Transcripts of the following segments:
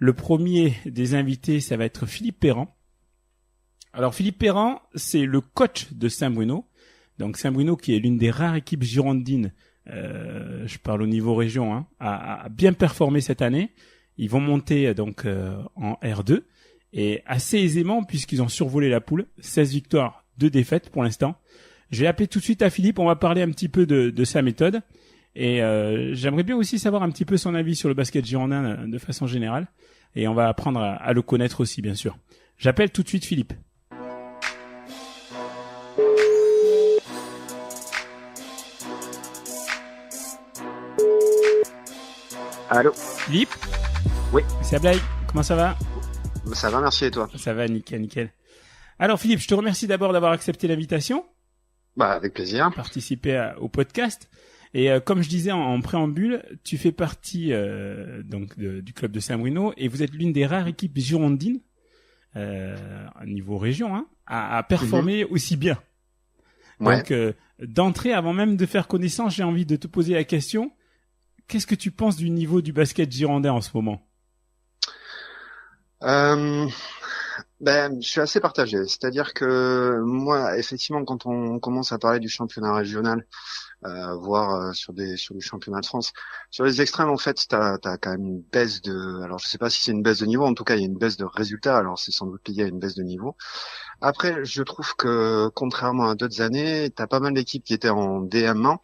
Le premier des invités, ça va être Philippe Perrand. Alors Philippe Perrand, c'est le coach de Saint-Bruno. Donc Saint-Bruno qui est l'une des rares équipes girondines, je parle au niveau région, a bien performé cette année. Ils vont monter donc en R2 et assez aisément puisqu'ils ont survolé la poule. 16 victoires, 2 défaites pour l'instant. Je vais appeler tout de suite à Philippe, on va parler un petit peu de sa méthode. Et j'aimerais bien aussi savoir un petit peu son avis sur le basket girondin de façon générale. Et on va apprendre à le connaître aussi, bien sûr. J'appelle tout de suite Philippe. Allô? Philippe? Oui. C'est Ablaï. Comment ça va? Ça va, merci, et toi? Ça va, nickel. Alors Philippe, je te remercie d'abord d'avoir accepté l'invitation. Avec plaisir. Participer au podcast. Et comme je disais en préambule, tu fais partie donc du club de Saint-Bruno et vous êtes l'une des rares équipes girondines à niveau région à performer aussi bien. Ouais. Donc d'entrée, avant même de faire connaissance, j'ai envie de te poser la question. Qu'est-ce que tu penses du niveau du basket girondin en ce moment? Je suis assez partagé. C'est-à-dire que moi, effectivement, quand on commence à parler du championnat régional, voire sur du championnat de France, sur les extrêmes, en fait, t'as quand même une baisse alors je sais pas si c'est une baisse de niveau, en tout cas, il y a une baisse de résultats. Alors c'est sans doute lié à une baisse de niveau. Après, je trouve que contrairement à d'autres années, t'as pas mal d'équipes qui étaient en DM1,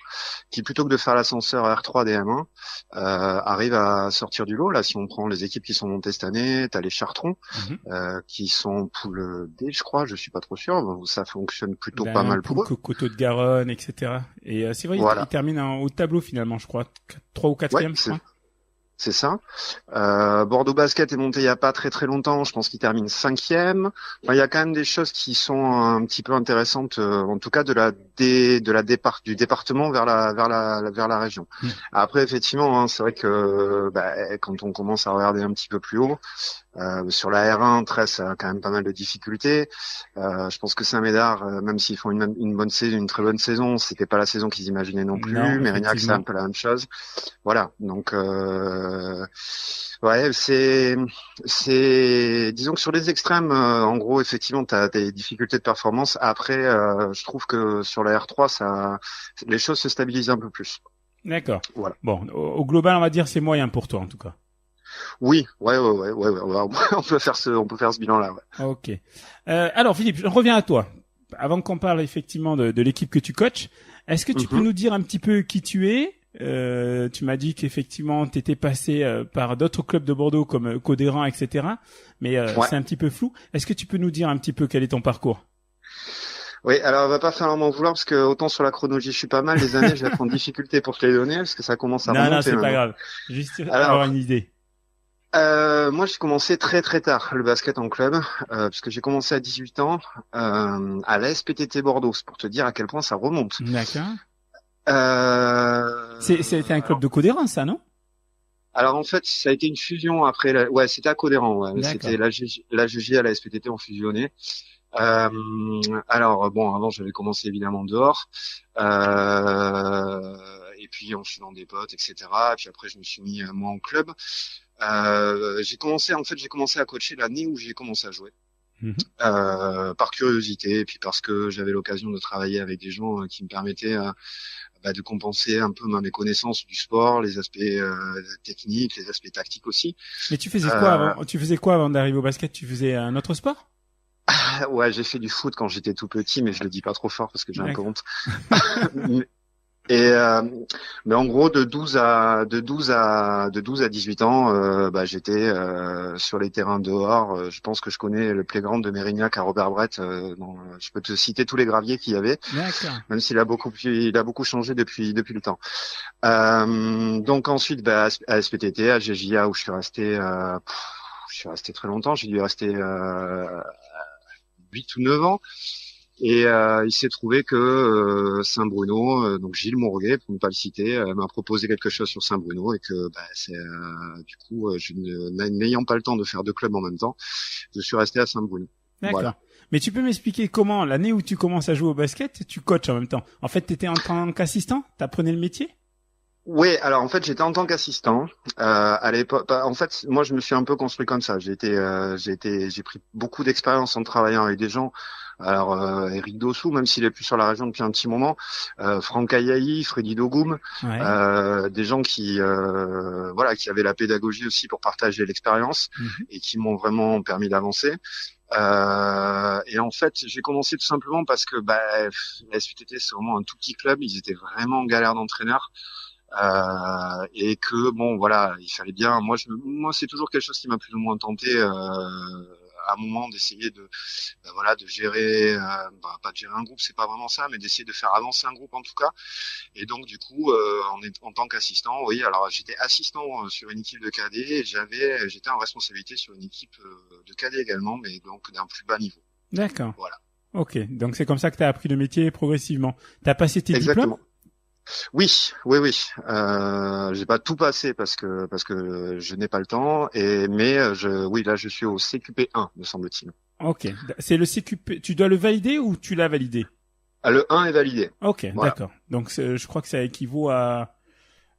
qui plutôt que de faire l'ascenseur R3 DM1, arrivent à sortir du lot. Là, si on prend les équipes qui sont montées cette année, t'as les Chartrons, qui sont poule D, je crois, je suis pas trop sûr. Ça fonctionne plutôt pas mal pour eux. Coteau de Garonne, etc. Et c'est vrai, voilà. Ils terminent au tableau finalement, je crois, 3 ou 4e, je crois. C'est ça. Bordeaux Basket est monté il y a pas très très longtemps. Je pense qu'il termine 5e. Enfin, il y a quand même des choses qui sont un petit peu intéressantes, en tout cas du département vers la région. Après, effectivement, c'est vrai que quand on commence à regarder un petit peu plus haut, sur la R1, 13 a quand même pas mal de difficultés. Je pense que Saint-Médard, même s'ils font une très bonne saison, c'était pas la saison qu'ils imaginaient non plus. Mérignac, c'est un peu la même chose. Voilà. Donc, disons que sur les extrêmes, en gros, effectivement, t'as des difficultés de performance. Après, je trouve que sur la R3, les choses se stabilisent un peu plus. D'accord. Voilà. Bon, au global, on va dire c'est moyen pour toi, en tout cas. Oui, ouais. On peut faire ce bilan-là. Ouais. Ok. Alors Philippe, je reviens à toi. Avant qu'on parle effectivement de l'équipe que tu coaches, est-ce que tu peux nous dire un petit peu qui tu es? Tu m'as dit qu'effectivement tu étais passé par d'autres clubs de Bordeaux comme Codéran, etc. Mais c'est un petit peu flou. Est-ce que tu peux nous dire un petit peu quel est ton parcours? Oui, alors on va pas falloir m'en vouloir parce que autant sur la chronologie je suis pas mal, les années je vais être en difficulté pour te les donner parce que ça commence à remonter. Non, c'est pas grave. Juste avoir une idée. Moi j'ai commencé très très tard le basket en club parce que j'ai commencé à 18 ans à la SPTT Bordeaux, c'est pour te dire à quel point ça remonte. D'accord. C'était un club de Codéran, ça, non? Alors en fait, ça a été une fusion après. Ouais, c'était à Codéran. Ouais. C'était la GJ à la SPTT ont fusionné. Alors bon, avant j'avais commencé évidemment dehors, et puis en suivant des potes, etc. Et puis après je me suis mis moi en club. J'ai commencé à coacher l'année où j'ai commencé à jouer. Par curiosité et puis parce que j'avais l'occasion de travailler avec des gens qui me permettaient de compenser un peu mes connaissances du sport, les aspects techniques, les aspects tactiques aussi. Mais tu faisais quoi avant? Tu faisais quoi avant d'arriver au basket? Tu faisais un autre sport? Ouais, j'ai fait du foot quand j'étais tout petit, mais je le dis pas trop fort parce que j'ai un peu honte. Mais en gros, de 12 à 18 ans, j'étais sur les terrains dehors. Je pense que je connais le playground de Mérignac à Robert Brett. Je peux te citer tous les graviers qu'il y avait, même s'il a beaucoup changé depuis le temps. Donc ensuite, à SPTT, à GJA où je suis resté très longtemps. J'ai dû rester 8 ou 9 ans. Et il s'est trouvé que Saint-Bruno, donc Gilles Mourguet, pour ne pas le citer, m'a proposé quelque chose sur Saint-Bruno et que n'ayant pas le temps de faire 2 clubs en même temps, je suis resté à Saint-Bruno. D'accord. Voilà. Mais tu peux m'expliquer comment, l'année où tu commences à jouer au basket, tu coaches en même temps? En fait, tu étais en tant qu'assistant? T'apprenais le métier? Oui, alors en fait j'étais en tant qu'assistant à l'époque. En fait, moi je me suis un peu construit comme ça. J'ai pris beaucoup d'expérience en travaillant avec des gens. Alors Eric Dossou, même s'il est plus sur la région depuis un petit moment, Franck Ayaï, Freddy Dogoum, Ouais. des gens qui voilà qui avaient la pédagogie aussi pour partager l'expérience Mhm. et qui m'ont vraiment permis d'avancer. Et en fait, j'ai commencé tout simplement parce que la SUTT c'est vraiment un tout petit club. Ils étaient vraiment en galère d'entraîneur. Et que bon voilà, il fallait bien. Moi c'est toujours quelque chose qui m'a plus ou moins tenté à un moment d'essayer voilà de gérer, pas de gérer un groupe, c'est pas vraiment ça, mais d'essayer de faire avancer un groupe en tout cas. Et donc du coup, en tant qu'assistant, oui, alors j'étais assistant sur une équipe de cadet et j'étais en responsabilité sur une équipe de cadet également, mais donc d'un plus bas niveau. D'accord. Voilà. Ok. Donc c'est comme ça que tu as appris le métier progressivement. T'as passé tes diplômes? Exactement. Oui, oui, oui. J'ai pas tout passé parce que je n'ai pas le temps mais oui là je suis au CQP1 me semble-t-il. Ok. C'est le CQP. Tu dois le valider ou tu l'as validé? Ah, le 1 est validé. Ok, Voilà. d'accord. Donc je crois que ça équivaut à.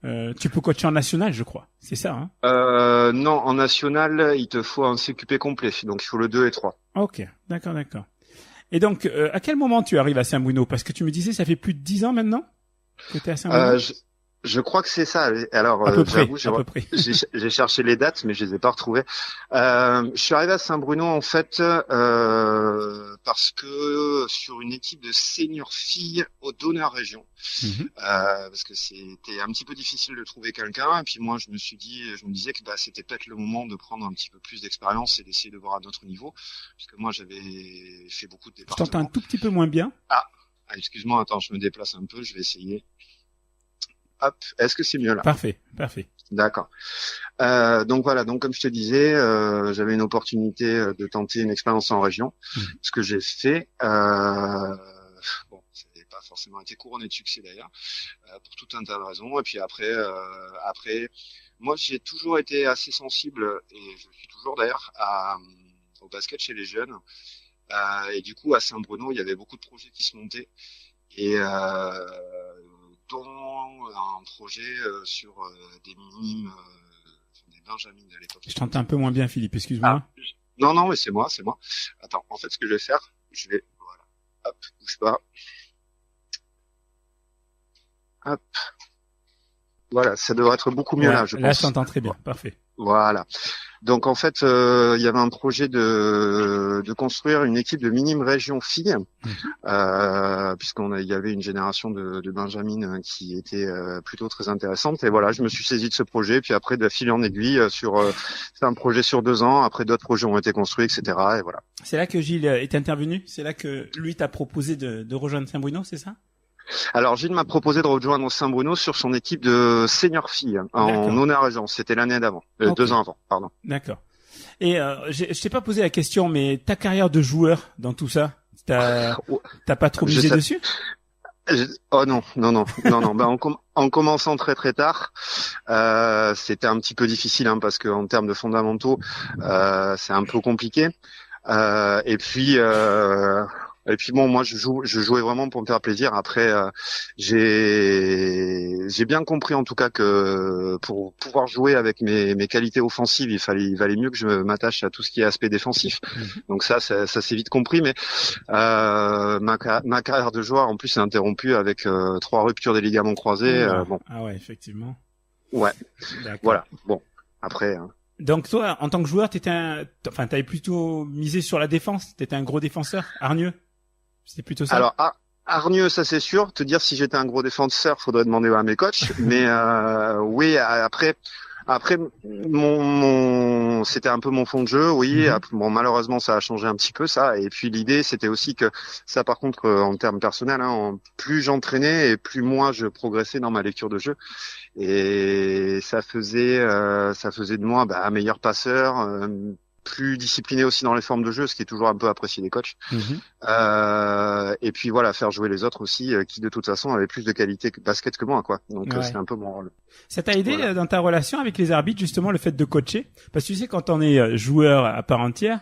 Tu peux coacher en national, je crois. C'est ça, hein? Non, en national, il te faut un CQP complet, donc il faut le 2 et 3. Ok, d'accord, d'accord. Et donc, à quel moment tu arrives à Saint-Bruno? Parce que tu me disais, ça fait plus de 10 ans maintenant que tu es à Saint-Bruno? Euh, je, je crois que c'est ça. Alors, À peu près, j'avoue, à peu près. j'ai cherché les dates, mais je les ai pas retrouvées. Je suis arrivé à Saint-Bruno en fait parce que sur une équipe de seniors filles au Donneur Région, Mhm. parce que c'était un petit peu difficile de trouver quelqu'un. Et puis moi, je me disais que c'était peut-être le moment de prendre un petit peu plus d'expérience et d'essayer de voir à notre niveau, puisque moi j'avais fait beaucoup de Je t'entends un départements. tout petit peu moins bien. Excuse-moi, attends, je me déplace un peu, je vais essayer. Hop, est-ce que c'est mieux là? Parfait, parfait. D'accord. Donc voilà, donc comme je te disais, j'avais une opportunité de tenter une expérience en région, Mhm. ce que j'ai fait. Bon, ça n'a pas forcément été couronné de succès d'ailleurs, pour tout un tas de raisons. Et puis après, moi j'ai toujours été assez sensible, et je suis toujours d'ailleurs, au basket chez les jeunes. Et du coup, à Saint-Bruno, il y avait beaucoup de projets qui se montaient. Et dont un projet sur des minimes, des benjamines à l'époque. Je t'entends un peu moins bien, Philippe, Ah, excuse-moi. non, non, mais c'est moi, c'est moi. Attends, en fait, ce que je vais faire, voilà, hop, bouge pas, hop, voilà, ça devrait être beaucoup mieux Ouais, là, je là, je pense. t'entends très bien. Parfait. Voilà. Donc en fait, il y avait un projet de construire une équipe de minime région filles, Mhm. il y avait une génération de Benjamin qui était plutôt très intéressante. Et voilà, je me suis saisi de ce projet. Puis après, de fil en aiguille, c'est un projet sur 2 ans. Après, d'autres projets ont été construits, etc. Et voilà. C'est là que Gilles est intervenu? C'est là que lui t'a proposé de rejoindre Saint-Bruno, c'est ça? Alors, Gilles m'a proposé de rejoindre Saint-Bruno sur son équipe de senior filles en D'accord. honneur-régence. C'était l'année d'avant, Ok. 2 ans avant, pardon. D'accord. Et je t'ai pas posé la question, mais ta carrière de joueur dans tout ça, t'as pas trop Je misé sais. dessus? Oh non, non, non, non, non. En commençant très très tard, c'était un petit peu difficile parce que en termes de fondamentaux, c'est un peu compliqué. Et puis bon, moi je jouais vraiment pour me faire plaisir. Après, j'ai bien compris en tout cas que pour pouvoir jouer avec mes qualités offensives, il valait mieux que je m'attache à tout ce qui est aspect défensif. Mhm. Donc ça s'est vite compris. Mais ma carrière de joueur en plus s'est interrompue avec 3 ruptures des ligaments croisés. Oula. Bon, Ah ouais, effectivement. ouais, D'accord. voilà. Bon, après. Donc toi, en tant que joueur, t'avais plutôt misé sur la défense. T'étais un gros défenseur, hargneux. C'était plutôt ça? Alors, hargneux, ça c'est sûr. Te dire si j'étais un gros défenseur, faudrait demander à mes coachs. Mais oui, après, c'était un peu mon fond de jeu, oui. Mhm. Bon, malheureusement, ça a changé un petit peu ça. Et puis l'idée, c'était aussi que ça, par contre, en termes personnels, plus j'entraînais et plus moi je progressais dans ma lecture de jeu. Et ça faisait de moi un meilleur passeur. Plus discipliné aussi dans les formes de jeu, ce qui est toujours un peu apprécié des coachs. Mhm. Et puis voilà, faire jouer les autres aussi, qui de toute façon avaient plus de qualité basket que moi, quoi. Donc Ouais. c'était un peu mon rôle. Ça t'a aidé Voilà. dans ta relation avec les arbitres, justement, le fait de coacher? Parce que tu sais, quand on est joueur à part entière,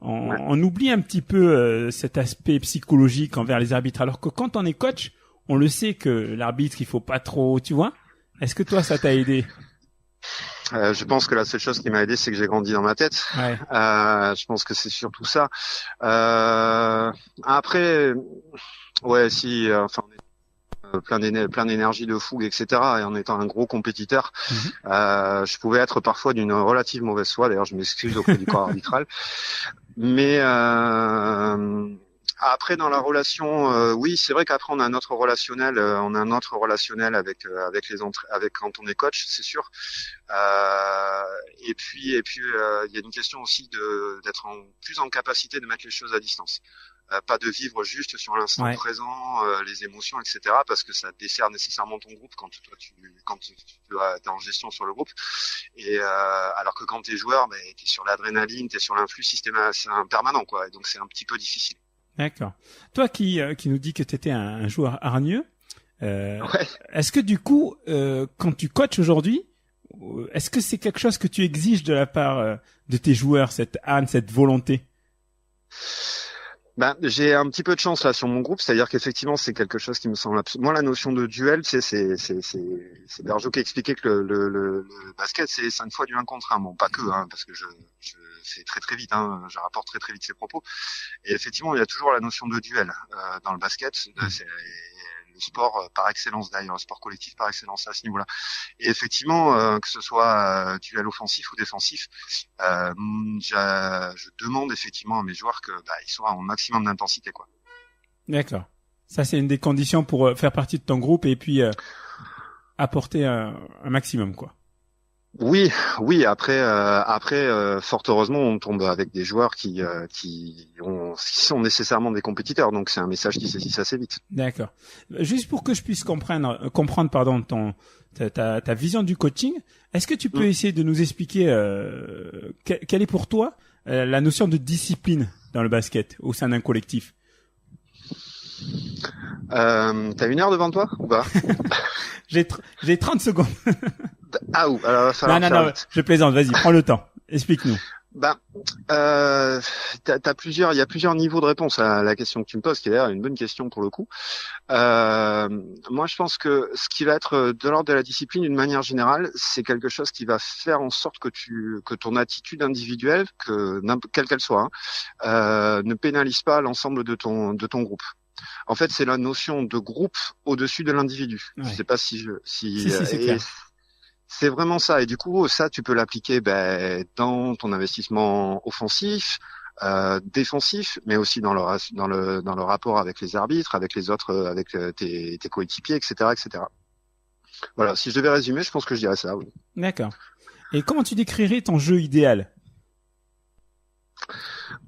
Ouais. on oublie un petit peu cet aspect psychologique envers les arbitres. Alors que quand on est coach, on le sait que l'arbitre, il faut pas trop, tu vois, Est-ce que toi, ça t'a aidé? Je pense que la seule chose qui m'a aidé, c'est que j'ai grandi dans ma tête. Ouais. Je pense que c'est surtout ça. Après, ouais, si, enfin, plein d'énergie, de fougue, etc. Et en étant un gros compétiteur, je pouvais être parfois d'une relative mauvaise foi. D'ailleurs, je m'excuse auprès du corps arbitral. Mais après, dans la relation, oui, c'est vrai qu'après on a un autre relationnel, avec quand on est coach, c'est sûr. Et puis, il y a une question aussi d'être plus en capacité de mettre les choses à distance. Pas de vivre juste sur l'instant présent, les émotions, etc. Parce que ça dessert nécessairement ton groupe quand tu es en gestion sur le groupe. Et alors que quand t'es joueur, t'es sur l'adrénaline, t'es sur l'influx systématique, c'est un permanent, quoi. Et donc c'est un petit peu difficile. D'accord. Toi qui nous dis que t'étais un joueur hargneux, ouais. Est-ce que du coup, quand tu coaches aujourd'hui, est-ce que c'est quelque chose que tu exiges de la part de tes joueurs, cette hargne, cette volonté? J'ai un petit peu de chance là sur mon groupe, c'est-à-dire qu'effectivement c'est quelque chose qui me semble moi la notion de duel, c'est Bergeau qui a expliqué que le basket c'est 5 fois du 1 contre 1. Bon, pas que, parce que je fais très vite, je rapporte très vite ces propos. Et effectivement, il y a toujours la notion de duel dans le basket. C'est le sport par excellence d'ailleurs, le sport collectif par excellence à ce niveau-là. Et effectivement, que ce soit duel offensif ou défensif, je demande effectivement à mes joueurs que ils soient en maximum d'intensité, quoi. D'accord. Ça c'est une des conditions pour faire partie de ton groupe et puis apporter un maximum, quoi. Oui. Après, fort heureusement, on tombe avec des joueurs qui sont nécessairement des compétiteurs. Donc c'est un message qui s'esquisse assez vite. D'accord. Juste pour que je puisse comprendre, pardon, ta vision du coaching, est-ce que tu peux essayer de nous expliquer quelle est pour toi la notion de discipline dans le basket au sein d'un collectif? T'as 1 heure devant toi ou pas? J'ai 30 secondes. Ah ou alors non, je plaisante, vas-y, prends le temps. Explique-nous. Il y a plusieurs niveaux de réponse à la question que tu me poses, qui est d'ailleurs une bonne question pour le coup. Moi, je pense que ce qui va être de l'ordre de la discipline, d'une manière générale, c'est quelque chose qui va faire en sorte que ton attitude individuelle, quelle qu'elle soit, ne pénalise pas l'ensemble de ton groupe. En fait, c'est la notion de groupe au-dessus de l'individu. Ouais. Je sais pas si c'est clair. C'est vraiment ça. Et du coup, ça, tu peux l'appliquer dans ton investissement offensif, défensif, mais aussi dans le rapport avec les arbitres, avec les autres, avec tes coéquipiers, etc. Voilà. Si je devais résumer, je pense que je dirais ça. Oui. D'accord. Et comment tu décrirais ton jeu idéal?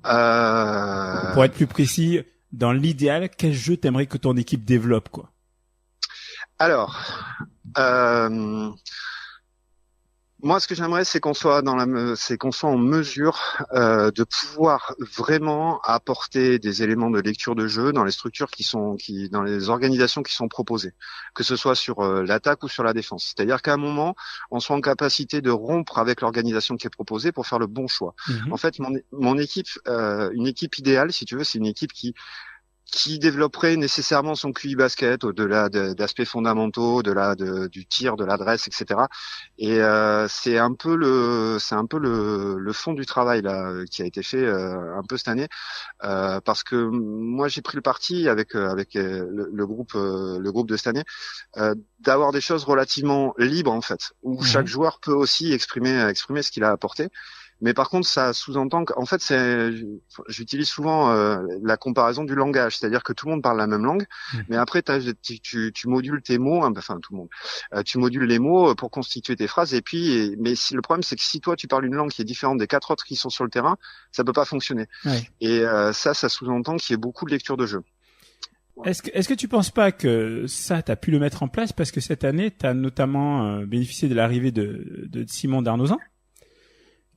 Pour être plus précis, dans l'idéal, quel jeu t'aimerais que ton équipe développe, quoi? Alors, moi, ce que j'aimerais, c'est qu'on soit en mesure de pouvoir vraiment apporter des éléments de lecture de jeu dans les structures dans les organisations qui sont proposées, que ce soit sur l'attaque ou sur la défense. C'est-à-dire qu'à un moment, on soit en capacité de rompre avec l'organisation qui est proposée pour faire le bon choix. En fait, mon équipe, une équipe idéale, si tu veux, c'est une équipe qui développerait nécessairement son QI basket au-delà d'aspects fondamentaux, du tir, de l'adresse, etc. Et c'est un peu le fond du travail là qui a été fait un peu cette année, parce que moi j'ai pris le parti avec le groupe de cette année d'avoir des choses relativement libres en fait, où chaque joueur peut aussi exprimer ce qu'il a apporté. Mais par contre, ça sous-entend qu'en fait, j'utilise souvent la comparaison du langage, c'est-à-dire que tout le monde parle la même langue, mais après, tu modules tes mots, enfin tout le monde, tu modules les mots pour constituer tes phrases. Mais le problème, c'est que si toi tu parles une langue qui est différente des 4 autres qui sont sur le terrain, ça peut pas fonctionner. Ouais. Et ça sous-entend qu'il y ait beaucoup de lecture de jeu. Ouais. Est-ce que tu penses pas que ça, t'as pu le mettre en place parce que cette année, t'as notamment bénéficié de l'arrivée de Simon Darnozan,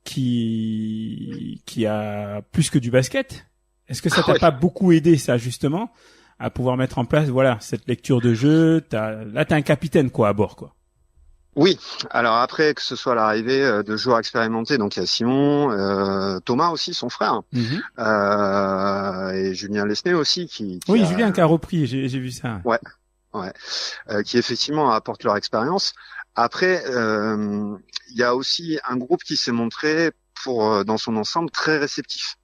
qui a plus que du basket? Est-ce que ça t'a pas beaucoup aidé, ça, justement, à pouvoir mettre en place, voilà, cette lecture de jeu? Là, t'as un capitaine, quoi, à bord, quoi. Oui. Alors après, que ce soit l'arrivée de joueurs expérimentés, donc il y a Simon, Thomas aussi, son frère, et Julien Lesnay aussi, Julien qui a repris, j'ai vu ça. Ouais. Qui effectivement apportent leur expérience. Après, il y a aussi un groupe qui s'est montré dans son ensemble très réceptif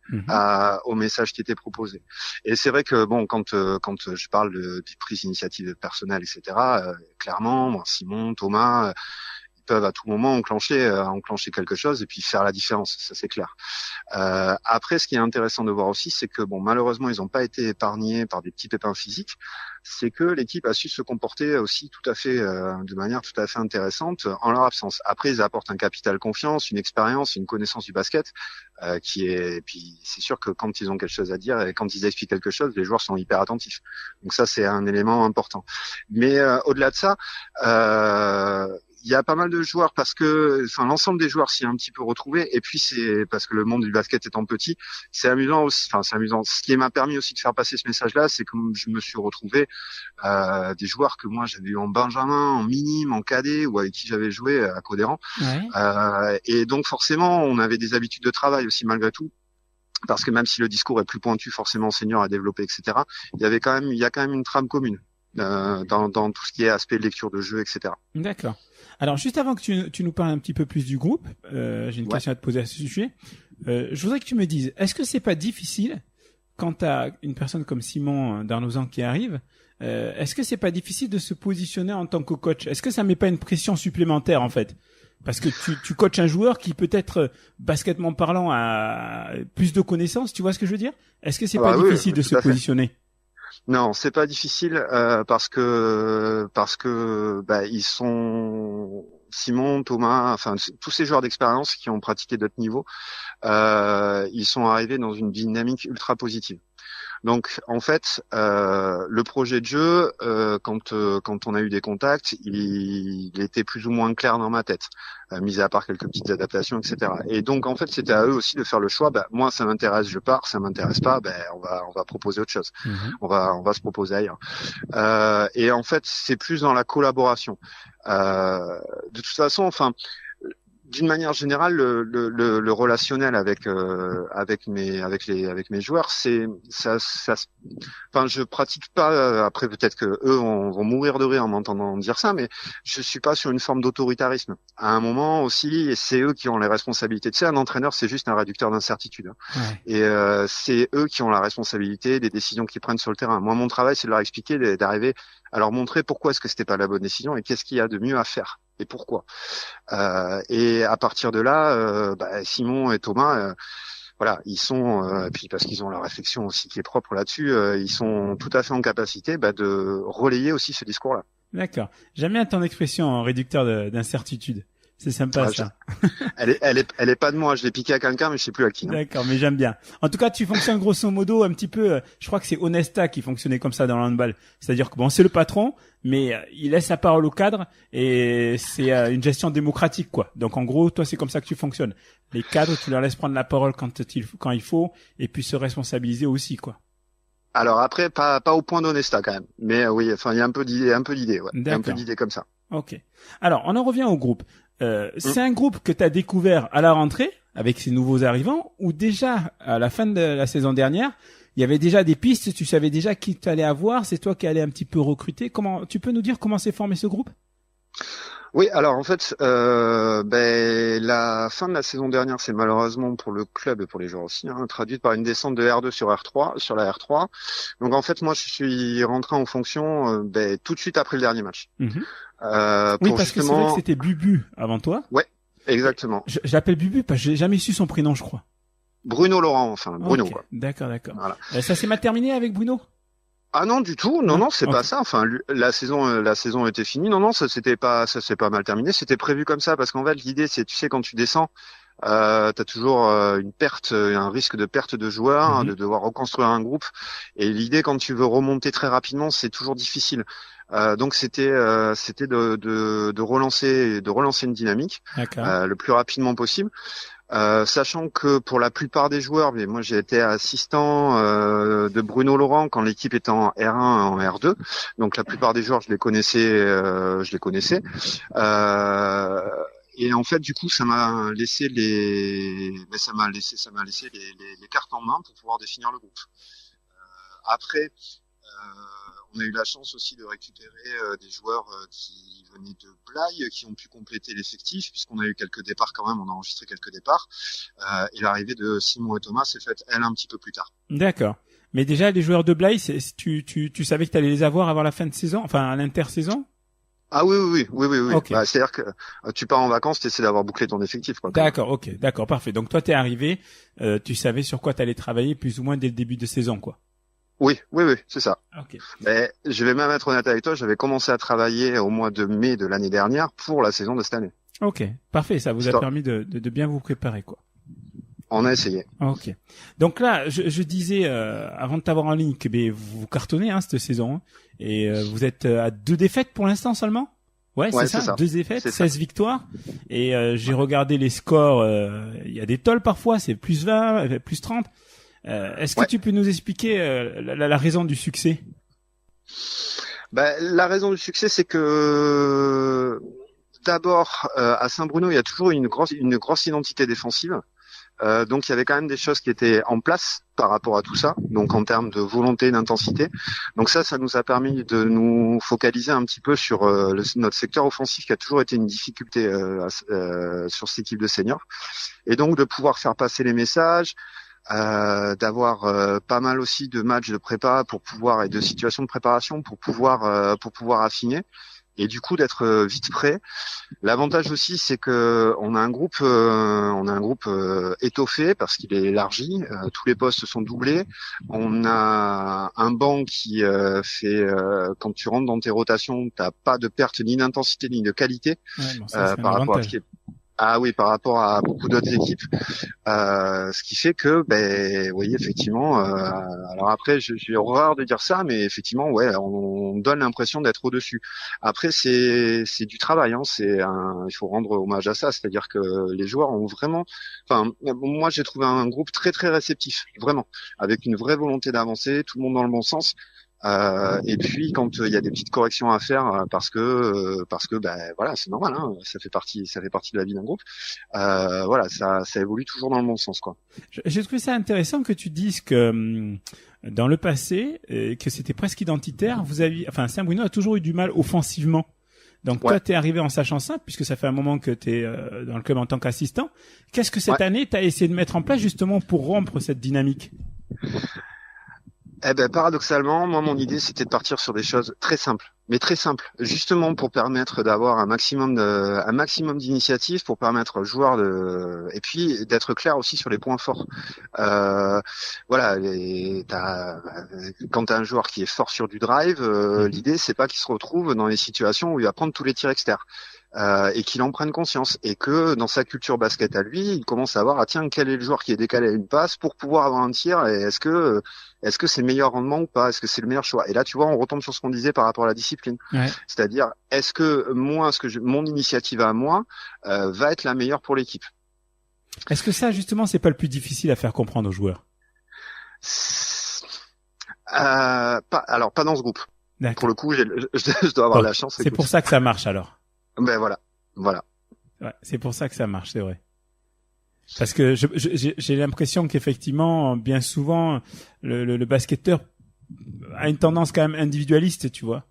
au message qui était proposé. Et c'est vrai que bon, quand je parle des prises d'initiative personnelles, etc., clairement, moi, Simon, Thomas, ils peuvent à tout moment enclencher quelque chose et puis faire la différence, ça c'est clair. Après, ce qui est intéressant de voir aussi, c'est que bon, malheureusement, ils n'ont pas été épargnés par des petits pépins physiques. C'est que l'équipe a su se comporter aussi tout à fait, de manière tout à fait intéressante en leur absence. Après, ils apportent un capital confiance, une expérience, une connaissance du basket, et puis c'est sûr que quand ils ont quelque chose à dire et quand ils expliquent quelque chose, les joueurs sont hyper attentifs. Donc ça, c'est un élément important. Mais au-delà de ça, il y a pas mal de joueurs l'ensemble des joueurs s'y est un petit peu retrouvé. Et puis c'est parce que le monde du basket étant petit, c'est amusant aussi. Enfin, c'est amusant. Ce qui m'a permis aussi de faire passer ce message-là, c'est que je me suis retrouvé des joueurs que moi j'avais eu en Benjamin, en minime, en cadet ou avec qui j'avais joué à Codéran. Ouais. Et donc forcément, on avait des habitudes de travail aussi malgré tout. Parce que même si le discours est plus pointu, forcément senior à développer, etc. Il y a quand même une trame commune dans tout ce qui est aspect lecture de jeu, etc. D'accord. Alors, juste avant que tu nous parles un petit peu plus du groupe, j'ai une question à te poser à ce sujet. Je voudrais que tu me dises, est-ce que c'est pas difficile quand t'as une personne comme Simon Darnozan qui arrive, est-ce que c'est pas difficile de se positionner en tant que coach? Est-ce que ça met pas une pression supplémentaire en fait? Parce que tu coaches un joueur qui peut-être, basketement parlant, a plus de connaissances, tu vois ce que je veux dire? Est-ce que c'est pas difficile de se positionner? Non, c'est pas difficile parce que ils sont Simon, Thomas, enfin tous ces joueurs d'expérience qui ont pratiqué d'autres niveaux, ils sont arrivés dans une dynamique ultra positive. Donc en fait, le projet de jeu, quand on a eu des contacts, il était plus ou moins clair dans ma tête, mis à part quelques petites adaptations, etc. Et donc en fait, c'était à eux aussi de faire le choix. Moi, ça m'intéresse, je pars. Ça m'intéresse pas, on va proposer autre chose. On va se proposer ailleurs. Et en fait, c'est plus dans la collaboration. De toute façon, enfin. D'une manière générale, le relationnel avec mes joueurs, c'est ça. Enfin, je pratique pas. Après, peut-être que eux vont mourir de rire en m'entendant dire ça, mais je suis pas sur une forme d'autoritarisme. À un moment aussi, c'est eux qui ont les responsabilités. Tu sais, un entraîneur, c'est juste un réducteur d'incertitude. Ouais. Et c'est eux qui ont la responsabilité des décisions qu'ils prennent sur le terrain. Moi, mon travail, c'est de leur expliquer, d'arriver à leur montrer pourquoi est-ce que c'était pas la bonne décision et qu'est-ce qu'il y a de mieux à faire. Et pourquoi. Et à partir de là, Simon et Thomas, voilà, ils sont, puis parce qu'ils ont leur réflexion aussi qui est propre là-dessus, ils sont tout à fait en capacité de relayer aussi ce discours-là. D'accord. J'aime bien ton expression réducteur d'incertitude. C'est sympa ça. Elle est pas de moi. Je l'ai piqué à quelqu'un, mais je sais plus à qui. Non. D'accord, mais j'aime bien. En tout cas, tu fonctionnes grosso modo un petit peu. Je crois que c'est Onesta qui fonctionnait comme ça dans le handball. C'est-à-dire que bon, c'est le patron, mais il laisse la parole au cadre et c'est une gestion démocratique quoi. Donc en gros, toi, c'est comme ça que tu fonctionnes. Les cadres, tu leur laisses prendre la parole quand il faut et puis se responsabiliser aussi quoi. Alors après, pas au point d'Onesta quand même. Mais oui, enfin, il y a un peu d'idée, ouais. Il y a un peu d'idée comme ça. Ok. Alors, on en revient au groupe. C'est un groupe que tu as découvert à la rentrée avec ces nouveaux arrivants ou déjà à la fin de la saison dernière, il y avait déjà des pistes, tu savais déjà qui t'allais avoir, c'est toi qui allais un petit peu recruter. Comment tu peux nous dire comment s'est formé ce groupe? Oui, alors en fait, la fin de la saison dernière, c'est malheureusement pour le club et pour les joueurs aussi, traduite par une descente de R2 sur R3, sur la R3. Donc en fait, moi, je suis rentré en fonction tout de suite après le dernier match. Oui, parce que c'est vrai que c'était Bubu avant toi. Ouais, exactement. J'appelle Bubu parce que j'ai jamais su son prénom, je crois. Bruno Laurent, enfin Bruno. Okay. Quoi. D'accord. Voilà. Ça s'est mal terminé avec Bruno? Ah non du tout, non c'est pas ça. Enfin la saison était finie. Non ça s'est pas mal terminé. C'était prévu comme ça parce qu'en fait l'idée c'est tu sais quand tu descends, t'as toujours une perte, un risque de perte de joueurs, de devoir reconstruire un groupe. Et l'idée quand tu veux remonter très rapidement c'est toujours difficile. Donc c'était de relancer une dynamique le plus rapidement possible. Sachant que pour la plupart des joueurs, mais moi j'ai été assistant de Bruno Laurent quand l'équipe était en R1, en R2, donc la plupart des joueurs je les connaissais. Et en fait du coup ça m'a laissé les cartes en main pour pouvoir définir le groupe. Après, On a eu la chance aussi de récupérer des joueurs qui venaient de Blaye, qui ont pu compléter l'effectif, puisqu'on a eu quelques départs quand même, on a enregistré quelques départs. Et l'arrivée de Simon et Thomas s'est faite, elle, un petit peu plus tard. D'accord. Mais déjà, les joueurs de Blaye, tu savais que tu allais les avoir avant la fin de saison, enfin à l'intersaison? Ah oui. Okay. Bah, c'est-à-dire que tu pars en vacances, tu essaies d'avoir bouclé ton effectif, quoi. D'accord, ok, d'accord, parfait. Donc toi, t'es arrivé, tu savais sur quoi t'allais travailler plus ou moins dès le début de saison, quoi. Oui, c'est ça. Okay. Mais je vais même être honnête avec toi, j'avais commencé à travailler au mois de mai de l'année dernière pour la saison de cette année. Ok, parfait, ça vous a permis de bien vous préparer, quoi. On a essayé. Ok. Donc là, je disais avant de t'avoir en ligne que vous cartonnez cette saison, hein, et vous êtes à 2 défaites pour l'instant seulement. Ouais, c'est ça. 2 défaites, 16 victoires. Et j'ai regardé les scores. Il y a des tolls parfois, c'est plus 20, plus 30. Est-ce que tu peux nous expliquer la raison du succès? La raison du succès, c'est que d'abord à Saint-Bruno, il y a toujours une grosse identité défensive. Donc il y avait quand même des choses qui étaient en place par rapport à tout ça, donc en termes de volonté, d'intensité. Donc ça nous a permis de nous focaliser un petit peu sur notre secteur offensif qui a toujours été une difficulté sur cette équipe de seniors, et donc de pouvoir faire passer les messages, d'avoir pas mal aussi de matchs de prépa pour pouvoir et de situations de préparation pour pouvoir affiner. Et du coup d'être vite prêt. L'avantage aussi, c'est que on a un groupe étoffé parce qu'il est élargi. Tous les postes sont doublés. On a un banc qui fait quand tu rentres dans tes rotations, t'as pas de perte ni d'intensité ni de qualité par rapport à ce qui est. Ah oui, par rapport à beaucoup d'autres équipes, ce qui fait que, oui, effectivement. Alors après, j'ai horreur de dire ça, mais effectivement, ouais, on donne l'impression d'être au-dessus. Après, c'est du travail, hein. Il faut rendre hommage à ça, c'est-à-dire que les joueurs ont vraiment. Enfin, moi, j'ai trouvé un groupe très très réceptif, vraiment, avec une vraie volonté d'avancer, tout le monde dans le bon sens. Et puis quand il y a des petites corrections à faire parce que voilà, c'est normal, hein, ça fait partie de la vie d'un groupe. Voilà, ça évolue toujours dans le bon sens, quoi. J'ai trouvé ça intéressant que tu dises que dans le passé que c'était presque identitaire. Saint-Bruno a toujours eu du mal offensivement. Donc toi, t'es arrivé en sachant ça, puisque ça fait un moment que t'es dans le club en tant qu'assistant. Qu'est-ce que cette année t'as essayé de mettre en place justement pour rompre cette dynamique? Paradoxalement, moi, mon idée, c'était de partir sur des choses très simples, justement pour permettre d'avoir un maximum d'initiatives, pour permettre aux joueurs et puis d'être clair aussi sur les points forts. Voilà, quand t'as un joueur qui est fort sur du drive, l'idée, c'est pas qu'il se retrouve dans les situations où il va prendre tous les tirs externes. Et qu'il en prenne conscience et que dans sa culture basket à lui, il commence à voir quel est le joueur qui est décalé à une passe pour pouvoir avoir un tir, et est-ce que c'est le meilleur rendement ou pas, est-ce que c'est le meilleur choix. Et là tu vois, on retombe sur ce qu'on disait par rapport à la discipline. Ouais. C'est-à-dire, est-ce que mon initiative à moi va être la meilleure pour l'équipe. Est-ce que ça justement c'est pas le plus difficile à faire comprendre aux joueurs? Pas dans ce groupe. D'accord. Pour le coup, je dois avoir la chance. C'est pour ça que ça marche alors. Voilà. Ouais, c'est pour ça que ça marche, c'est vrai. Parce que j'ai l'impression qu'effectivement, bien souvent, le basketteur a une tendance quand même individualiste, tu vois.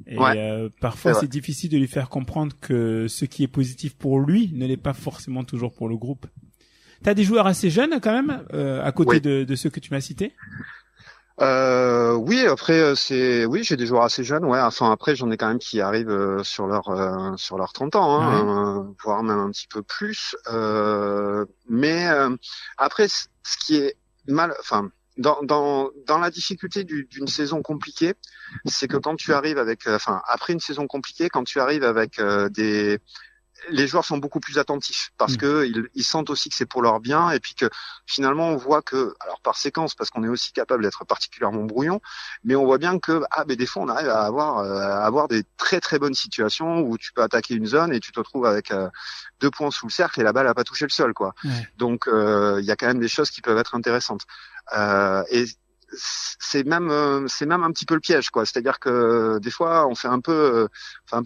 Et parfois, c'est difficile de lui faire comprendre que ce qui est positif pour lui ne l'est pas forcément toujours pour le groupe. T'as des joueurs assez jeunes quand même, à côté de ceux que tu m'as cités? Oui, après j'ai des joueurs assez jeunes, ouais. Enfin après j'en ai quand même qui arrivent sur leurs 30 ans, hein, voire même un petit peu plus. Mais après ce qui est dans la difficulté d'une saison compliquée, c'est que quand tu arrives après une saison compliquée, quand tu arrives avec les joueurs sont beaucoup plus attentifs parce que ils sentent aussi que c'est pour leur bien, et puis que finalement on voit que, alors par séquence, parce qu'on est aussi capable d'être particulièrement brouillon, mais on voit bien que des fois on arrive à avoir des très très bonnes situations où tu peux attaquer une zone et tu te retrouves avec 2 points sous le cercle et la balle a pas touché le sol, quoi. Ouais. Donc il y a quand même des choses qui peuvent être intéressantes. Et c'est même un petit peu le piège, quoi. C'est-à-dire que des fois on fait un peu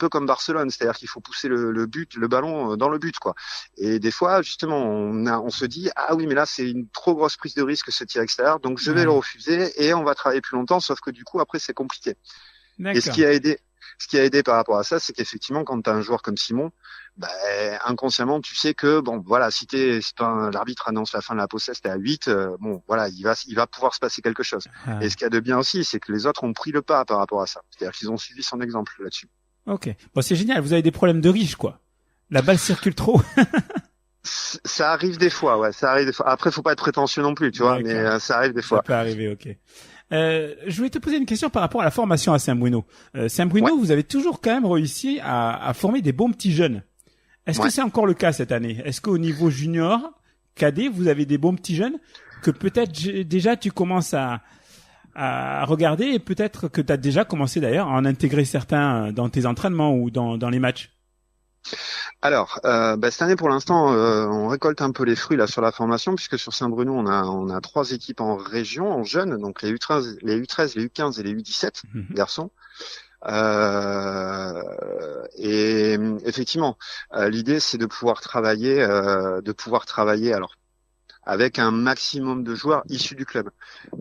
comme Barcelone, c'est-à-dire qu'il faut pousser le ballon dans le but, quoi. Et des fois justement on se dit ah oui mais là c'est une trop grosse prise de risque ce tir extérieur, donc je vais le refuser et on va travailler plus longtemps, sauf que du coup après c'est compliqué. D'accord. Et ce qui a aidé par rapport à ça, c'est qu'effectivement quand tu as un joueur comme Simon, inconsciemment tu sais que bon voilà, si l'arbitre annonce la fin de la possession, t'es à 8, bon voilà, il va pouvoir se passer quelque chose. Et ce qu'il y a de bien aussi, c'est que les autres ont pris le pas par rapport à ça. C'est-à-dire qu'ils ont suivi son exemple là-dessus. Ok. Bon, c'est génial, vous avez des problèmes de riches, quoi. La balle circule trop. Ça arrive des fois, ouais, ça arrive des fois. Après, faut pas être prétentieux non plus, tu vois, mais ça arrive des fois. Ça peut arriver, ok. Je voulais te poser une question par rapport à la formation à Saint-Bruno. Saint-Bruno, vous avez toujours quand même réussi à former des bons petits jeunes. Est-ce que c'est encore le cas cette année? Est-ce qu'au niveau junior, cadet, vous avez des bons petits jeunes que peut-être déjà tu commences à regarder et peut-être que tu as déjà commencé d'ailleurs à en intégrer certains dans tes entraînements ou dans les matchs? Alors, cette année pour l'instant, on récolte un peu les fruits là sur la formation, puisque sur Saint-Bruno on a 3 équipes en région, en jeunes, donc les U13, les U15 et les U17 garçons. Et effectivement, l'idée c'est de pouvoir travailler alors avec un maximum de joueurs issus du club.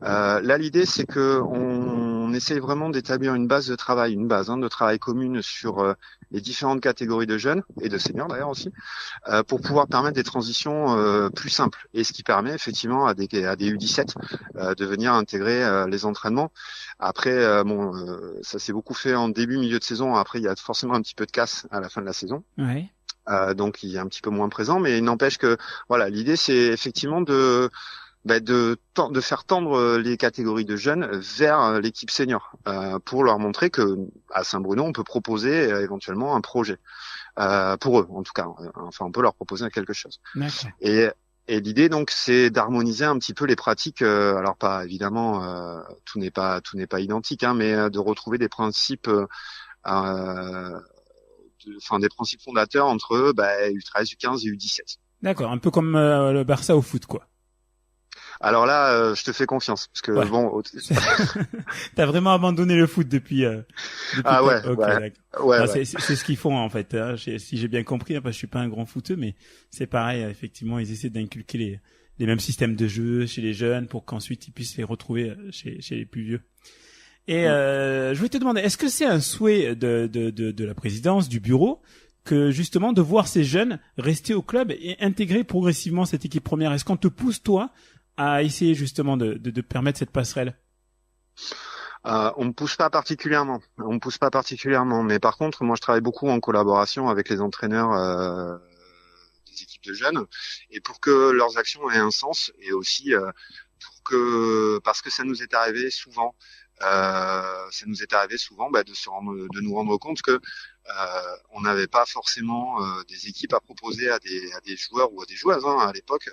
Là, l'idée, c'est que on essaye vraiment d'établir une base de travail, de travail commune sur les différentes catégories de jeunes et de seniors d'ailleurs aussi, pour pouvoir permettre des transitions plus simples. Et ce qui permet effectivement à des U17 de venir intégrer les entraînements. Après, ça s'est beaucoup fait en début, milieu de saison. Après, il y a forcément un petit peu de casse à la fin de la saison. Ouais. Donc il est un petit peu moins présent, mais il n'empêche que voilà, l'idée c'est effectivement de faire tendre les catégories de jeunes vers l'équipe senior pour leur montrer que à Saint-Bruno on peut proposer éventuellement un projet pour eux en tout cas. Enfin on peut leur proposer quelque chose. D'accord. Et l'idée donc c'est d'harmoniser un petit peu les pratiques. Alors pas évidemment tout n'est pas identique, hein, mais de retrouver des principes. Des principes fondateurs entre U13, U15 et U17. D'accord, un peu comme le Barça au foot, quoi. Alors là, je te fais confiance parce que bon, t'as vraiment abandonné le foot depuis. Ah ouais, okay, ouais. C'est ce qu'ils font en fait. Hein. Si j'ai bien compris, parce que je suis pas un grand footeux, mais c'est pareil. Effectivement, ils essaient d'inculquer les mêmes systèmes de jeu chez les jeunes pour qu'ensuite ils puissent les retrouver chez les plus vieux. Et je voulais te demander, est-ce que c'est un souhait de la présidence, du bureau, que justement de voir ces jeunes rester au club et intégrer progressivement cette équipe première? Est-ce qu'on te pousse toi à essayer justement de permettre cette passerelle? On me pousse pas particulièrement. Mais par contre, moi je travaille beaucoup en collaboration avec les entraîneurs des équipes de jeunes, et pour que leurs actions aient un sens, et aussi parce que ça nous est arrivé souvent. De nous rendre compte que on n'avait pas forcément des équipes à proposer à des joueurs ou à des joueuses à l'époque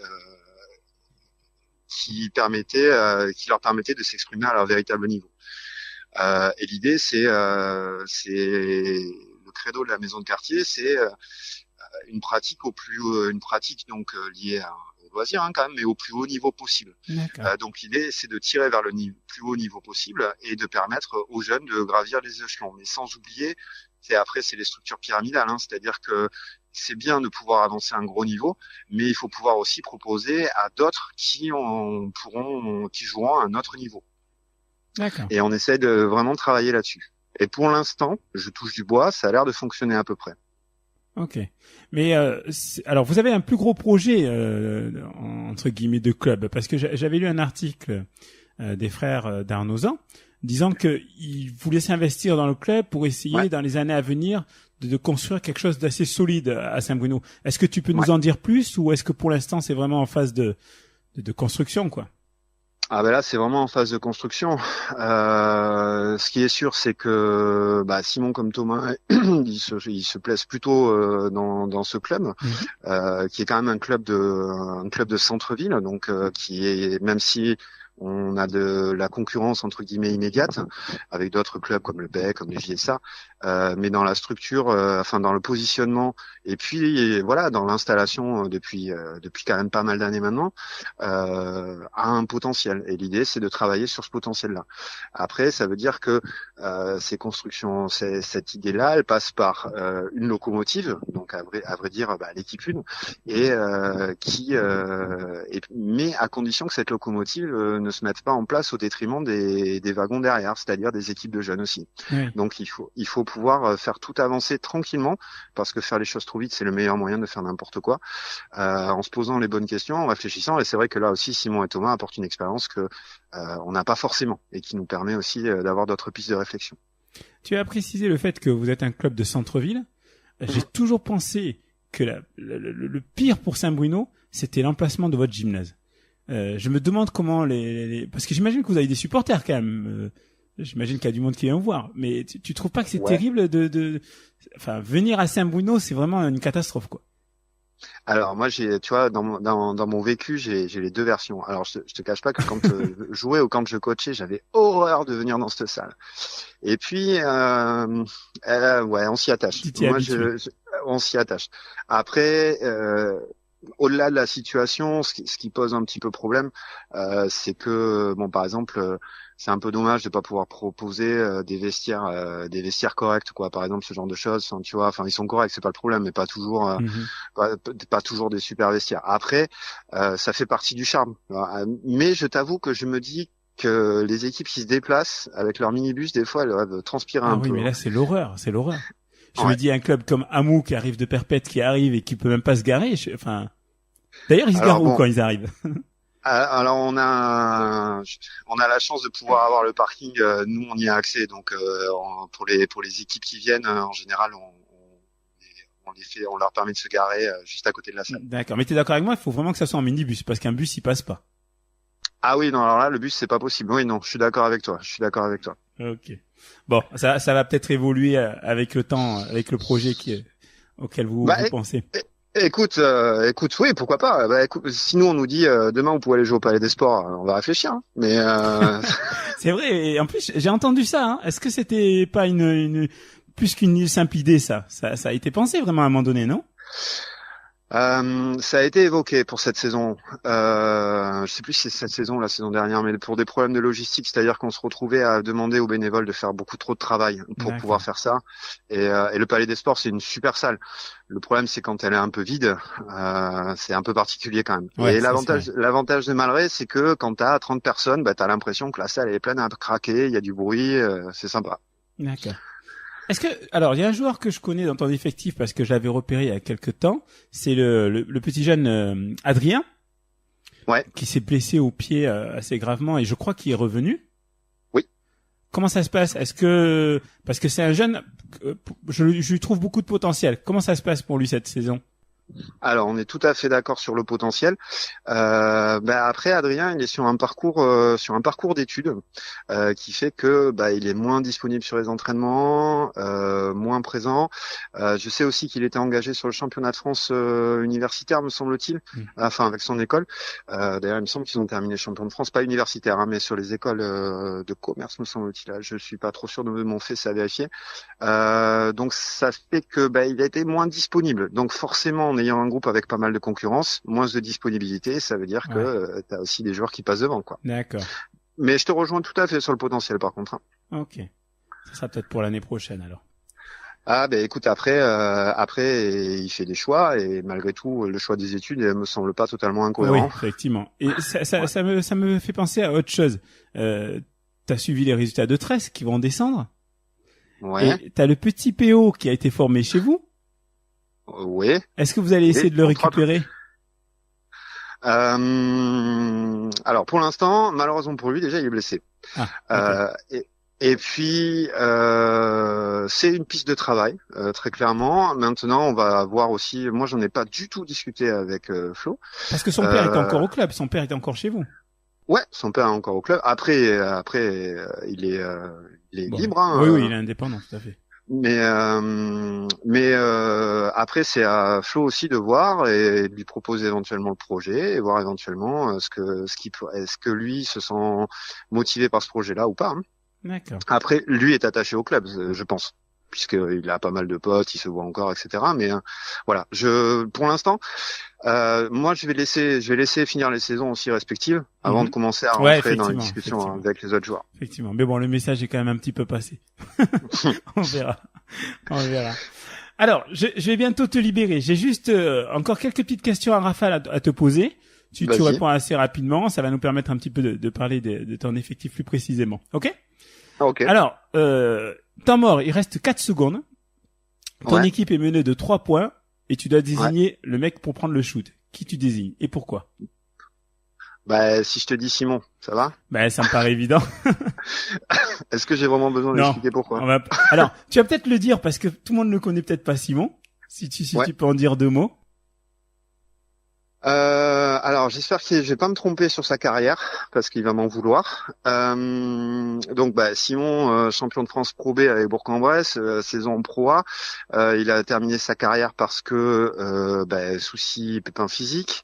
qui leur permettaient de s'exprimer à leur véritable niveau. Et l'idée c'est le credo de la maison de quartier, c'est une pratique donc liée au loisir quand même, mais au plus haut niveau possible. Donc l'idée c'est de tirer vers le plus haut niveau possible et de permettre aux jeunes de gravir les échelons, mais sans oublier, c'est les structures pyramidales, c'est-à-dire que c'est bien de pouvoir avancer à un gros niveau, mais il faut pouvoir aussi proposer à d'autres qui joueront à un autre niveau. D'accord. Et on essaie de vraiment travailler là-dessus. Et pour l'instant, je touche du bois, ça a l'air de fonctionner à peu près. Ok. Mais alors, vous avez un plus gros projet, entre guillemets, de club, parce que j'avais lu un article des frères d'Arnozan disant qu'ils voulaient s'investir dans le club pour essayer, dans les années à venir, de construire quelque chose d'assez solide à Saint-Bruno. Est-ce que tu peux nous en dire plus, ou est-ce que pour l'instant, c'est vraiment en phase de construction, quoi? Ah là c'est vraiment en phase de construction. Ce qui est sûr c'est que Simon comme Thomas ils se plaisent plutôt dans ce club qui est quand même un club de centre-ville, donc qui est, même si on a de la concurrence entre guillemets immédiate avec d'autres clubs comme le PEC, comme le JSA, mais dans la structure, enfin dans le positionnement et puis voilà dans l'installation depuis quand même pas mal d'années maintenant, a un potentiel. Et l'idée c'est de travailler sur ce potentiel-là. Après, ça veut dire que ces constructions, cette idée-là, elle passe par une locomotive, donc à vrai dire l'équipe 1, et mais à condition que cette locomotive ne se mette pas en place au détriment des wagons derrière, c'est-à-dire des équipes de jeunes aussi. Oui. Donc il faut pouvoir faire tout avancer tranquillement, parce que faire les choses trop vite, c'est le meilleur moyen de faire n'importe quoi, en se posant les bonnes questions, en réfléchissant. Et c'est vrai que là aussi, Simon et Thomas apportent une expérience que on n'a pas forcément et qui nous permet aussi d'avoir d'autres pistes de réflexion. Tu as précisé le fait que vous êtes un club de centre-ville. J'ai toujours pensé que le pire pour Saint-Bruno, c'était l'emplacement de votre gymnase. Je me demande comment parce que j'imagine que vous avez des supporters quand même. J'imagine qu'il y a du monde qui vient vous voir. Mais tu trouves pas que c'est terrible enfin, venir à Saint-Bruno, c'est vraiment une catastrophe, quoi. Alors moi tu vois, dans mon vécu, j'ai les deux versions. Alors je te cache pas que quand je jouais ou quand je coachais, j'avais horreur de venir dans cette salle. Et puis on s'y attache. Moi on s'y attache. Après au-delà de la situation, ce qui pose un petit peu problème, c'est que par exemple, c'est un peu dommage de pas pouvoir proposer des vestiaires corrects, quoi. Par exemple, ce genre de choses, tu vois. Enfin, ils sont corrects, c'est pas le problème, mais pas toujours, pas toujours des super vestiaires. Après, ça fait partie du charme. Mais je t'avoue que je me dis que les équipes qui se déplacent avec leur minibus, des fois, elles doivent transpirer un peu. Oui, mais là, c'est l'horreur. Je me dis un club comme Hamou qui arrive de Perpète, qui arrive et qui peut même pas se garer. Enfin, d'ailleurs, ils se garent où quand ils arrivent? Alors on a la chance de pouvoir avoir le parking. Nous, on y a accès. Donc pour les équipes qui viennent, en général, on leur permet de se garer juste à côté de la salle. D'accord. Mais t'es d'accord avec moi? Il faut vraiment que ça soit en minibus parce qu'un bus, il passe pas. Ah oui, non. Alors là, le bus, c'est pas possible. Oui, non. Je suis d'accord avec toi. Ok. Bon, ça va peut-être évoluer avec le temps, avec le projet auquel vous pensez. Écoute, oui, pourquoi pas. Écoute, sinon on nous dit demain vous pouvez aller jouer au Palais des Sports, on va réfléchir. Hein. Mais c'est vrai. Et en plus, j'ai entendu ça. Hein. Est-ce que c'était pas une plus qu'une simple idée, ça a été pensé vraiment à un moment donné, non? Ça a été évoqué pour cette saison. Je sais plus si c'est cette saison ou la saison dernière, mais pour des problèmes de logistique, c'est-à-dire qu'on se retrouvait à demander aux bénévoles de faire beaucoup trop de travail pour pouvoir faire ça. Et le Palais des Sports, c'est une super salle. Le problème, c'est quand elle est un peu vide, c'est un peu particulier quand même. Ouais, et l'avantage de Malray, c'est que quand t'as 30 personnes, t'as l'impression que la salle est pleine à craquer, il y a du bruit, c'est sympa. D'accord. Alors, il y a un joueur que je connais dans ton effectif parce que je l'avais repéré il y a quelques temps. C'est le petit jeune Adrien. Ouais. Qui s'est blessé au pied assez gravement et je crois qu'il est revenu. Oui. Comment ça se passe? Parce que c'est un jeune, je lui trouve beaucoup de potentiel. Comment ça se passe pour lui cette saison? Alors, on est tout à fait d'accord sur le potentiel. Après, Adrien, il est sur un parcours d'études qui fait que il est moins disponible sur les entraînements, moins présent. Je sais aussi qu'il était engagé sur le championnat de France universitaire, me semble-t-il, enfin avec son école. D'ailleurs, il me semble qu'ils ont terminé champion de France, pas universitaire, mais sur les écoles de commerce, me semble-t-il. Là, je suis pas trop sûr de mon fait, c'est à vérifier. Donc, ça fait que il a été moins disponible. Donc, forcément, en ayant un groupe avec pas mal de concurrence, moins de disponibilité, ça veut dire que t'as aussi des joueurs qui passent devant, quoi. D'accord. Mais je te rejoins tout à fait sur le potentiel, par contre. Ok. Ça sera peut-être pour l'année prochaine, alors. Ah, écoute, après, il fait des choix, et malgré tout, le choix des études me semble pas totalement incohérent. Oui, effectivement. Et ça me fait penser à autre chose. T'as suivi les résultats de Tresse qui vont descendre. Ouais. Et t'as le petit PO qui a été formé chez vous. Oui. Est-ce que vous allez essayer de le récupérer? Alors pour l'instant, malheureusement pour lui, déjà il est blessé. Et puis c'est une piste de travail, très clairement. Maintenant, on va voir aussi. Moi, j'en ai pas du tout discuté avec Flo. Parce que son père est encore au club. Son père est encore chez vous. Ouais, son père est encore au club. Après, il est libre. Hein, oui, il est indépendant, tout à fait. Après c'est à Flo aussi de voir et de lui proposer éventuellement le projet et voir éventuellement est-ce que lui se sent motivé par ce projet-là ou pas, hein. D'accord. Après, lui est attaché au club, je pense, puisqu'il a pas mal de potes, il se voit encore, etc. Mais voilà, pour l'instant, moi, je vais laisser finir les saisons aussi respectives avant de commencer à rentrer dans les discussions avec les autres joueurs. Effectivement. Mais bon, le message est quand même un petit peu passé. On verra. Alors, je vais bientôt te libérer. J'ai juste encore quelques petites questions à Rafale à te poser. Tu réponds assez rapidement. Ça va nous permettre un petit peu de parler de ton effectif plus précisément. Ok? Ok. Alors, temps mort, il reste 4 secondes. Ton équipe est menée de 3 points et tu dois désigner le mec pour prendre le shoot. Qui tu désignes et pourquoi? Bah, si je te dis Simon, ça va? Bah, ça me paraît évident. Est-ce que j'ai vraiment besoin d'expliquer pourquoi? Alors, tu vas peut-être le dire parce que tout le monde ne connaît peut-être pas Simon. Si tu peux en dire 2 mots. Alors j'espère que je vais pas me tromper sur sa carrière parce qu'il va m'en vouloir. Donc Simon, champion de France Pro B avec Bourg-en-Bresse, saison en Pro A. Il a terminé sa carrière parce que soucis, pépins physiques.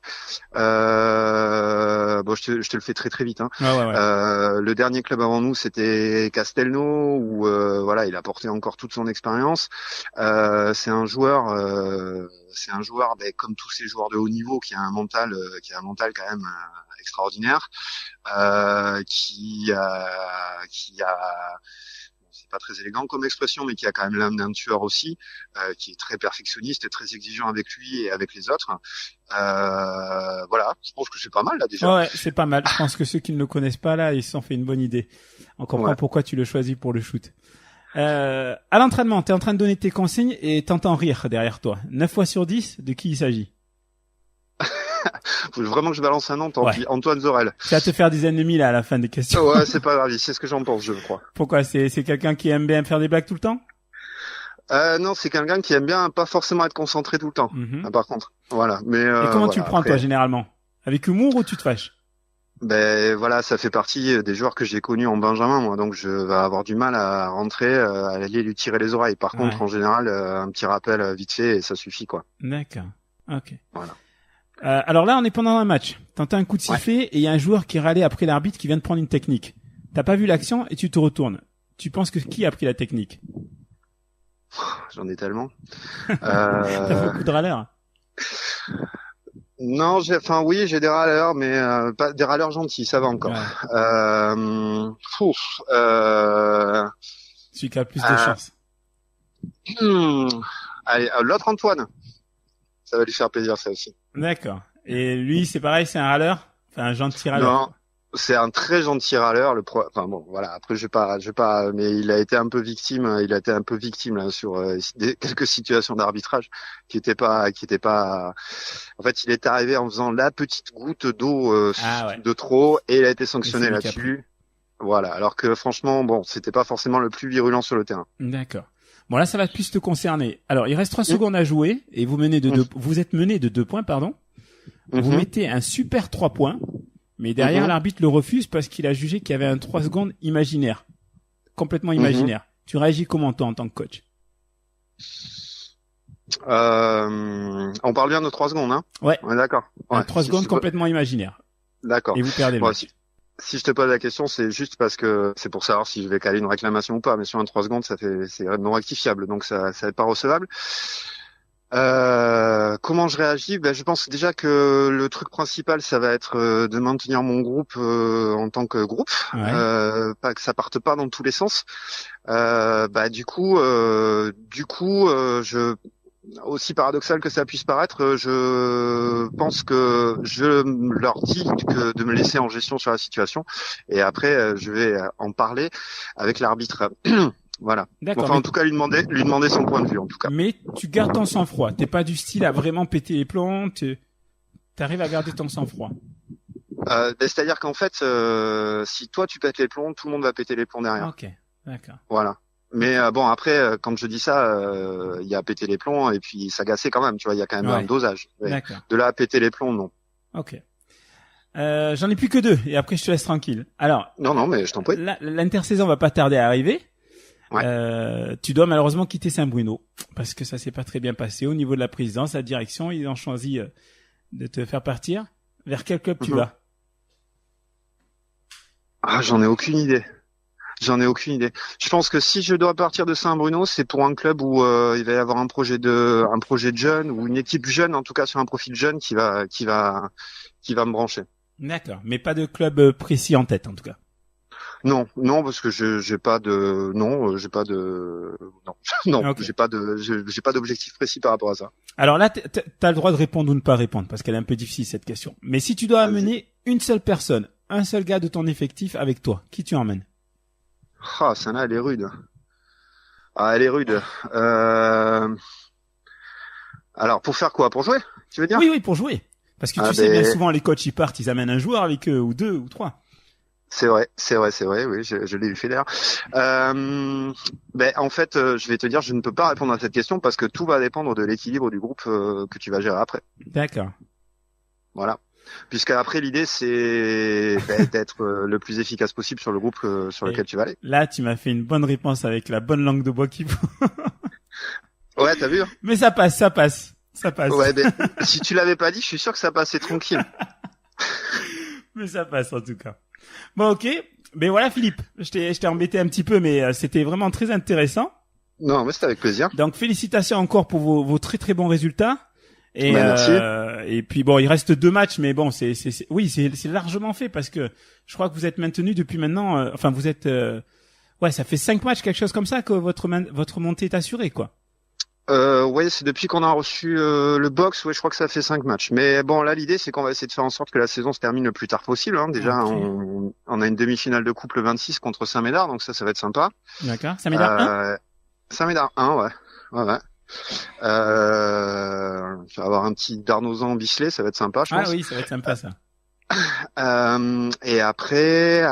Je te le fais très très vite, hein. Le dernier club avant nous c'était Castelnau où il a porté encore toute son expérience. C'est un joueur comme tous ces joueurs de haut niveau qui a un mental quand même extraordinaire, qui a c'est pas très élégant comme expression, mais qui a quand même l'âme d'un tueur aussi, qui est très perfectionniste et très exigeant avec lui et avec les autres. Je pense que c'est pas mal là déjà. Ouais, c'est pas mal. Je pense que ceux qui ne le connaissent pas là, ils se sont fait une bonne idée. On comprend pourquoi tu le choisis pour le shoot. À l'entraînement, t'es en train de donner tes consignes et t'entends rire derrière toi. 9 fois sur 10, de qui il s'agit? Faut vraiment que je balance un nom, tant pis. Antoine Zorel. Tu vas te faire des ennemis là à la fin des questions. Ouais, c'est pas grave, c'est ce que j'en pense, je crois. Pourquoi? C'est quelqu'un qui aime bien faire des blagues tout le temps? Non, c'est quelqu'un qui aime bien pas forcément être concentré tout le temps. Par contre, voilà. Mais et comment tu le prends toi généralement? Avec humour ou tu te fâches? Ça fait partie des joueurs que j'ai connus en Benjamin, moi, donc je vais avoir du mal à rentrer, à aller lui tirer les oreilles. Par contre, en général, un petit rappel vite fait et ça suffit, quoi. D'accord. Ok. Voilà. Alors là, on est pendant un match. T'entends un coup de sifflet et il y a un joueur qui râlait après l'arbitre qui vient de prendre une technique. T'as pas vu l'action et tu te retournes. Tu penses que qui a pris la technique? J'en ai tellement. T'as beaucoup de râleurs. Non, j'ai des râleurs, mais pas des râleurs gentils, ça va encore. Celui qui a plus de chance. Allez, l'autre Antoine. Ça va lui faire plaisir, ça aussi. D'accord. Et lui, c'est pareil, c'est un râleur? Enfin, un gentil râleur? Non, c'est un très gentil râleur. Après, je vais pas, mais il a été un peu victime là sur quelques situations d'arbitrage qui étaient pas. En fait, il est arrivé en faisant la petite goutte d'eau de trop et il a été sanctionné là-dessus. Voilà. Alors que franchement, c'était pas forcément le plus virulent sur le terrain. D'accord. Bon, là, ça va plus te concerner. Alors, il reste 3 secondes à jouer et vous êtes mené de 2 points, pardon. Vous mettez un super 3 points, mais derrière, l'arbitre le refuse parce qu'il a jugé qu'il y avait un 3 secondes imaginaire. Complètement imaginaire. Tu réagis comment, toi, en tant que coach? On parle bien de 3 secondes, hein? Ouais. On est d'accord. Ouais, 3 secondes complètement imaginaire. D'accord. Et vous perdez le match. Si je te pose la question, c'est juste parce que c'est pour savoir si je vais caler une réclamation ou pas. Mais sur un 3 secondes, c'est non rectifiable, donc ça n'est pas recevable. Comment je réagis? Je pense déjà que le truc principal, ça va être de maintenir mon groupe en tant que groupe, pas que ça parte pas dans tous les sens. Du coup, je aussi paradoxal que ça puisse paraître, je pense que je leur dis de me laisser en gestion sur la situation et après je vais en parler avec l'arbitre. Voilà. D'accord, en tout cas lui demander son point de vue en tout cas. Mais tu gardes ton sang-froid. T'es pas du style à vraiment péter les plombs. T'arrives à garder ton sang-froid. C'est-à-dire qu'en fait, si toi tu pètes les plombs, tout le monde va péter les plombs derrière. Ok, d'accord. Voilà. Mais après, quand je dis ça, il y a péter les plombs et puis s'agacer quand même. Tu vois, il y a quand même un dosage. D'accord. De là à péter les plombs, non. Ok. J'en ai plus que 2 et après je te laisse tranquille. Alors. Non, mais je t'en prie. L'intersaison va pas tarder à arriver. Ouais. Tu dois malheureusement quitter Saint-Bruno parce que ça s'est pas très bien passé au niveau de la présidence, la direction. Ils ont choisi de te faire partir. Vers quel club tu vas? Ah, j'en ai aucune idée. Je pense que si je dois partir de Saint-Bruno, c'est pour un club où il va y avoir un projet de jeune ou une équipe jeune, en tout cas sur un profil jeune qui va me brancher. D'accord, mais pas de club précis en tête en tout cas. Non, parce que j'ai pas de non, Okay. j'ai pas d'objectif précis par rapport à ça. Alors là, t'as le droit de répondre ou ne pas répondre parce qu'elle est un peu difficile cette question. Mais si tu dois amener une seule personne, un seul gars de ton effectif avec toi, qui tu emmènes? Ah, celle-là, elle est rude. Ah, elle est rude. Alors, pour faire quoi? Pour jouer, tu veux dire? Oui, pour jouer. Parce que tu sais, bien souvent, les coachs, ils partent, ils amènent un joueur avec eux, ou deux, ou trois. C'est vrai, oui, je l'ai fait d'ailleurs. En fait, je vais te dire, je ne peux pas répondre à cette question parce que tout va dépendre de l'équilibre du groupe que tu vas gérer après. D'accord. Voilà. Puisqu'après, l'idée, c'est d'être le plus efficace possible sur le groupe sur lequel tu vas aller. Là, tu m'as fait une bonne réponse avec la bonne langue de bois qu'il faut. Ouais, t'as vu? Mais ça passe. Ouais, si tu l'avais pas dit, je suis sûr que ça passait tranquille. Mais ça passe en tout cas. Bon, ok. Mais voilà, Philippe, je t'ai embêté un petit peu, mais c'était vraiment très intéressant. Non, mais c'était avec plaisir. Donc, félicitations encore pour vos très très bons résultats. Et, merci. Et puis bon, il reste 2 matchs, mais bon, c'est largement fait parce que je crois que vous êtes maintenu depuis maintenant. Enfin, vous êtes, ça fait 5 matchs, quelque chose comme ça, que votre montée est assurée, quoi. Ouais, c'est depuis qu'on a reçu le box. Ouais, je crois que ça fait 5 matchs. Mais bon, là, l'idée, c'est qu'on va essayer de faire en sorte que la saison se termine le plus tard possible. Hein. Déjà, okay. on a une demi-finale de coupe le 26 contre Saint-Médard, donc ça va être sympa. D'accord. Saint-Médard 1. Saint-Médard 1, ouais. Je vais avoir un petit Darnozan Bisley, ça va être sympa, je pense. Ah oui, ça va être sympa, ça. Et après,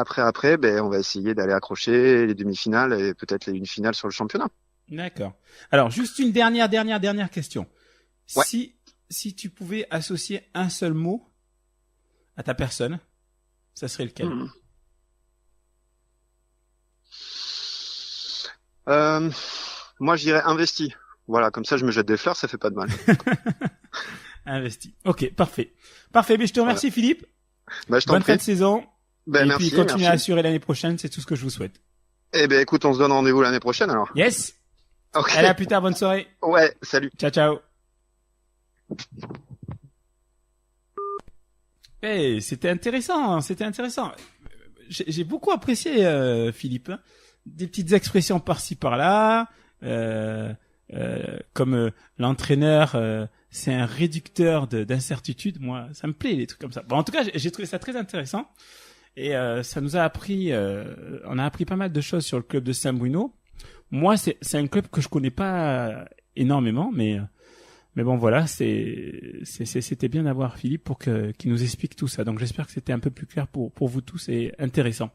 on va essayer d'aller accrocher les demi-finales et peut-être une finale sur le championnat. D'accord. Alors, juste une dernière question. Ouais. Si tu pouvais associer un seul mot à ta personne, ça serait lequel? Moi, je dirais investi. Voilà, comme ça, je me jette des fleurs, ça fait pas de mal. Investi. Ok, parfait. Mais je te remercie, voilà. Philippe. Je t'en Bonne prie. fin de saison. Et merci, puis, continue à assurer l'année prochaine, c'est tout ce que je vous souhaite. Eh ben, écoute, on se donne rendez-vous l'année prochaine, alors. Yes. Okay. Allez, à plus tard, bonne soirée. Ouais, salut. Ciao. C'était intéressant. J'ai beaucoup apprécié, Philippe. Des petites expressions par-ci par-là, comme l'entraîneur, c'est un réducteur d'incertitude. Moi, ça me plaît les trucs comme ça. Bon, en tout cas, j'ai trouvé ça très intéressant et ça nous a appris, on a appris pas mal de choses sur le club de Saint-Bruno. Moi, c'est un club que je connais pas énormément, mais bon, voilà, c'était bien d'avoir Philippe pour qu'il nous explique tout ça. Donc, j'espère que c'était un peu plus clair pour vous tous et intéressant.